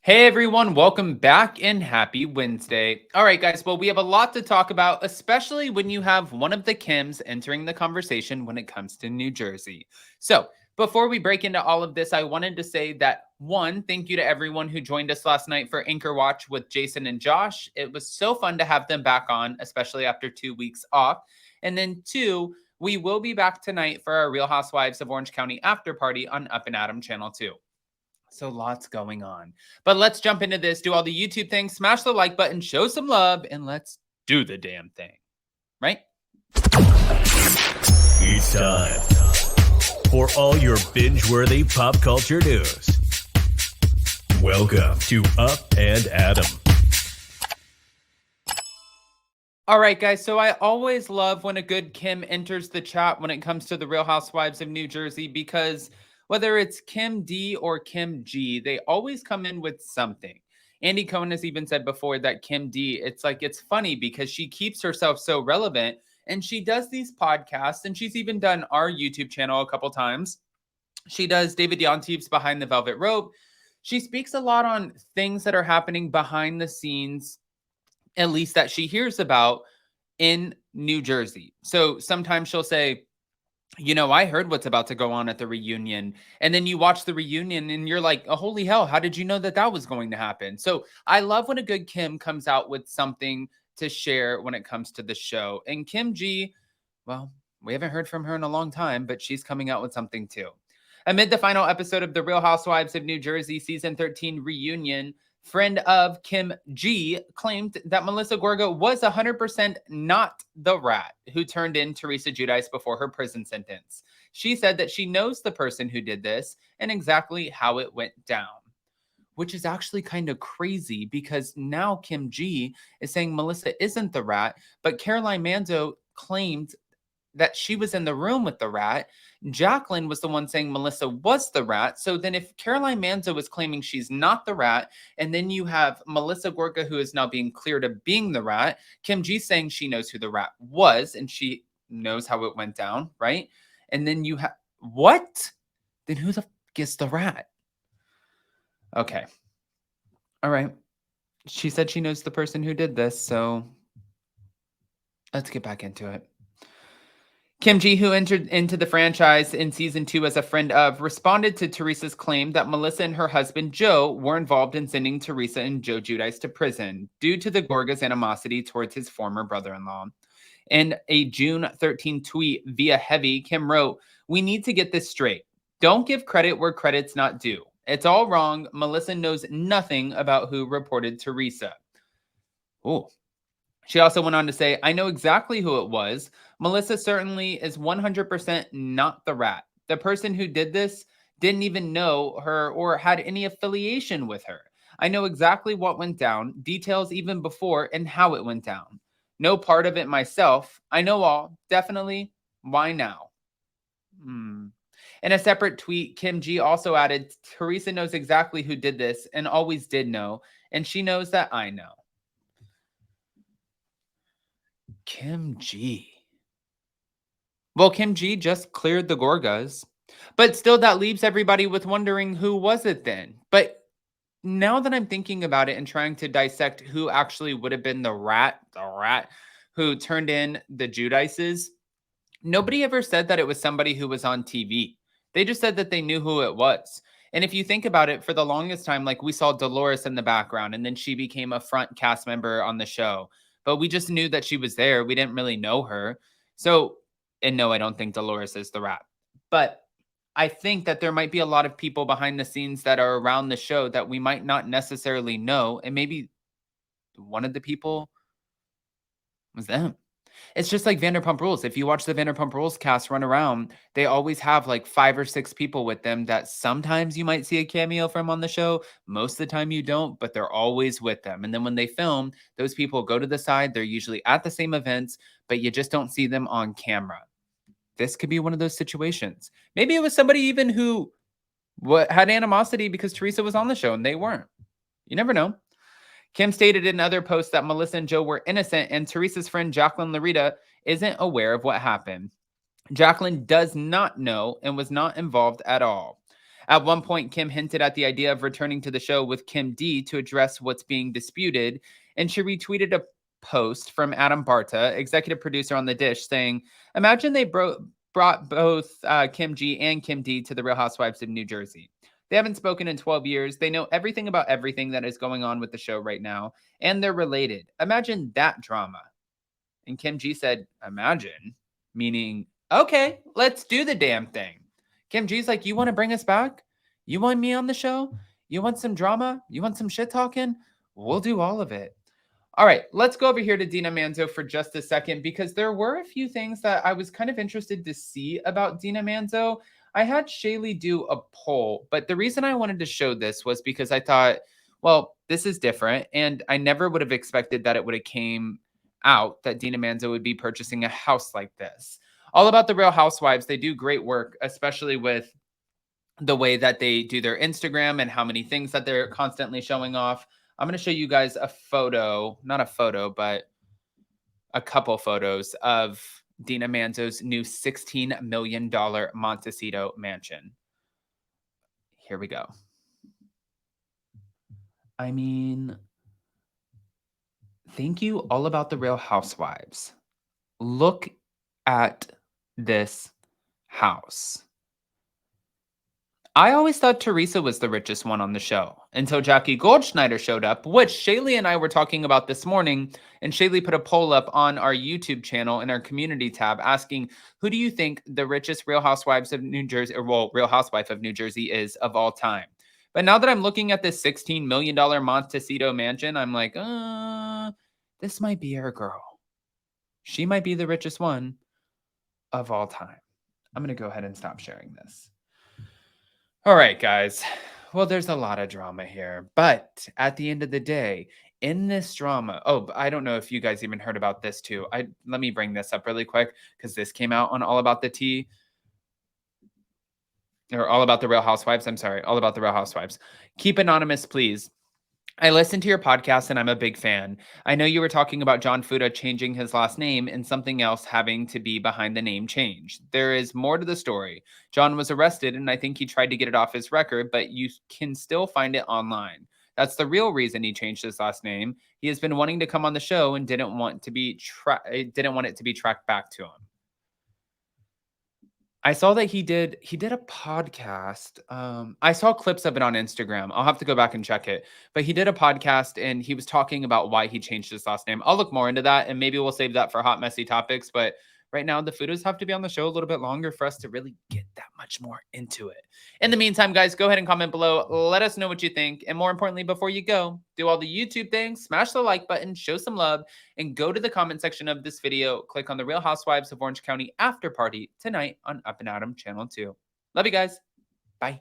Hey everyone, welcome back and happy Wednesday. All right, guys, well, we have a lot to talk about, especially when you have one of the Kims entering the conversation when it comes to New Jersey. So, before we break into all of this, I wanted to say that one, thank you to everyone who joined us last night for Anchor Watch with Jason and Josh. It was so fun to have them back on, especially after 2 weeks off. And then two, we will be back tonight for our Real Housewives of Orange County after party on Up and Adam Channel 2. So lots going on. But let's jump into this, do all the YouTube things, smash the like button, show some love, and let's do the damn thing. Right? It's time for all your binge-worthy pop culture news. Welcome to Up and Adam. All right, guys. So I always love when a good Kim enters the chat when it comes to the Real Housewives of New Jersey because whether it's Kim D or Kim G, they always come in with something. Andy Cohen has even said before that Kim D, it's funny because she keeps herself so relevant and she does these podcasts and she's even done our YouTube channel a couple times. She does David Yontief's Behind the Velvet Rope. She speaks a lot on things that are happening behind the scenes, at least that she hears about in New Jersey. So sometimes she'll say, I heard what's about to go on at the reunion. And then you watch the reunion and you're like, oh, holy hell, how did you know that that was going to happen? So I love when a good Kim comes out with something to share when it comes to the show. And Kim G, well, we haven't heard from her in a long time, but she's coming out with something too. Amid the final episode of The Real Housewives of New Jersey season 13 reunion, friend of Kim G claimed that Melissa Gorga was 100% not the rat who turned in Teresa Giudice before her prison sentence. She said that she knows the person who did this and exactly how it went down, which is actually kind of crazy because now Kim G is saying Melissa isn't the rat, but Caroline Manzo claimed that she was in the room with the rat. Jacqueline was the one saying Melissa was the rat. So then if Caroline Manzo is claiming she's not the rat, and then you have Melissa Gorga, who is now being cleared of being the rat, Kim G saying she knows who the rat was and she knows how it went down, right? And then you have, what? Then who the f is the rat? Okay. All right. She said she knows the person who did this, so let's get back into it. Kim G, who entered into the franchise in season 2 as a friend of, responded to Teresa's claim that Melissa and her husband Joe were involved in sending Teresa and Joe Giudice to prison due to the Gorga's animosity towards his former brother-in-law. In a June 13 tweet via Heavy, Kim wrote, "We need to get this straight. Don't give credit where credit's not due. It's all wrong. Melissa knows nothing about who reported Teresa." Oh. She also went on to say, "I know exactly who it was. Melissa certainly is 100% not the rat. The person who did this didn't even know her or had any affiliation with her. I know exactly what went down, details even before and how it went down. No part of it myself. I know all. Definitely. Why now?" In a separate tweet, Kim G also added, "Teresa knows exactly who did this and always did know, and she knows that I know." Kim G. Well, Kim G just cleared the Gorgas, but still that leaves everybody with wondering who was it then? But now that I'm thinking about it and trying to dissect who actually would have been the rat who turned in the Giudices, nobody ever said that it was somebody who was on TV. They just said that they knew who it was. And if you think about it, for the longest time, like we saw Dolores in the background and then she became a front cast member on the show. But we just knew that she was there. We didn't really know her. So, and no, I don't think Dolores is the rat. But I think that there might be a lot of people behind the scenes that are around the show that we might not necessarily know. And maybe one of the people was them. It's just like Vanderpump Rules. If you watch the Vanderpump Rules cast run around, they always have like 5 or 6 people with them that sometimes you might see a cameo from on the show. Most of the time you don't, but they're always with them. And then when they film, those people go to the side. They're usually at the same events, but you just don't see them on camera. This could be one of those situations. Maybe it was somebody even who had animosity because Teresa was on the show and they weren't. You never know. Kim stated in other posts that Melissa and Joe were innocent and Teresa's friend Jacqueline Larita isn't aware of what happened. Jacqueline does not know and was not involved at all. At one point, Kim hinted at the idea of returning to the show with Kim D to address what's being disputed, and she retweeted a post from Adam Barta, executive producer on The Dish, saying, "Imagine they brought both Kim G and Kim D to the Real Housewives of New Jersey. They haven't spoken in 12 years. They know everything about everything that is going on with the show right now, and they're related. Imagine that drama." And Kim G said, "Imagine," meaning, okay, let's do the damn thing. Kim G's like, "You want to bring us back? You want me on the show? You want some drama? You want some shit talking? We'll do all of it." All right, let's go over here to Dina Manzo for just a second, because there were a few things that I was kind of interested to see about Dina Manzo. I had Shaylee do a poll, but the reason I wanted to show this was because I thought, well, this is different, and I never would have expected that it would have came out that Dina Manzo would be purchasing a house like this. All About the Real Housewives, they do great work, especially with the way that they do their Instagram and how many things that they're constantly showing off. I'm going to show you guys a photo, not a photo, but a couple photos of Dina Manzo's new $16 million Montecito mansion. Here we go. I mean, thank you, All About the Real Housewives. Look at this house. I always thought Teresa was the richest one on the show until Jackie Goldschneider showed up, which Shaylee and I were talking about this morning. And Shaylee put a poll up on our YouTube channel in our community tab asking, who do you think the richest Real Housewives of New Jersey, or well, Real Housewife of New Jersey is of all time? But now that I'm looking at this $16 million Montecito mansion, I'm like, this might be our girl. She might be the richest one of all time. I'm going to go ahead and stop sharing this. All right, guys. Well, there's a lot of drama here, but at the end of the day, in this drama, I don't know if you guys even heard about this too. Let me bring this up really quick because this came out on All About the Tea, or All About the Real Housewives. I'm sorry, All About the Real Housewives. Keep anonymous, please. I listened to your podcast and I'm a big fan. I know you were talking about John Fuda changing his last name and something else having to be behind the name change. There is more to the story. John was arrested and I think he tried to get it off his record, but you can still find it online. That's the real reason he changed his last name. He has been wanting to come on the show and didn't want it to be tracked back to him. I saw that he did a podcast. I saw clips of it on Instagram. I'll have to go back and check it. But he did a podcast and he was talking about why he changed his last name. I'll look more into that and maybe we'll save that for hot, messy topics. But right now, the Fudas have to be on the show a little bit longer for us to really get that much more into it. In the meantime, guys, go ahead and comment below. Let us know what you think. And more importantly, before you go, do all the YouTube things, smash the like button, show some love, and go to the comment section of this video. Click on the Real Housewives of Orange County after party tonight on Up and Adam Channel 2. Love you guys. Bye.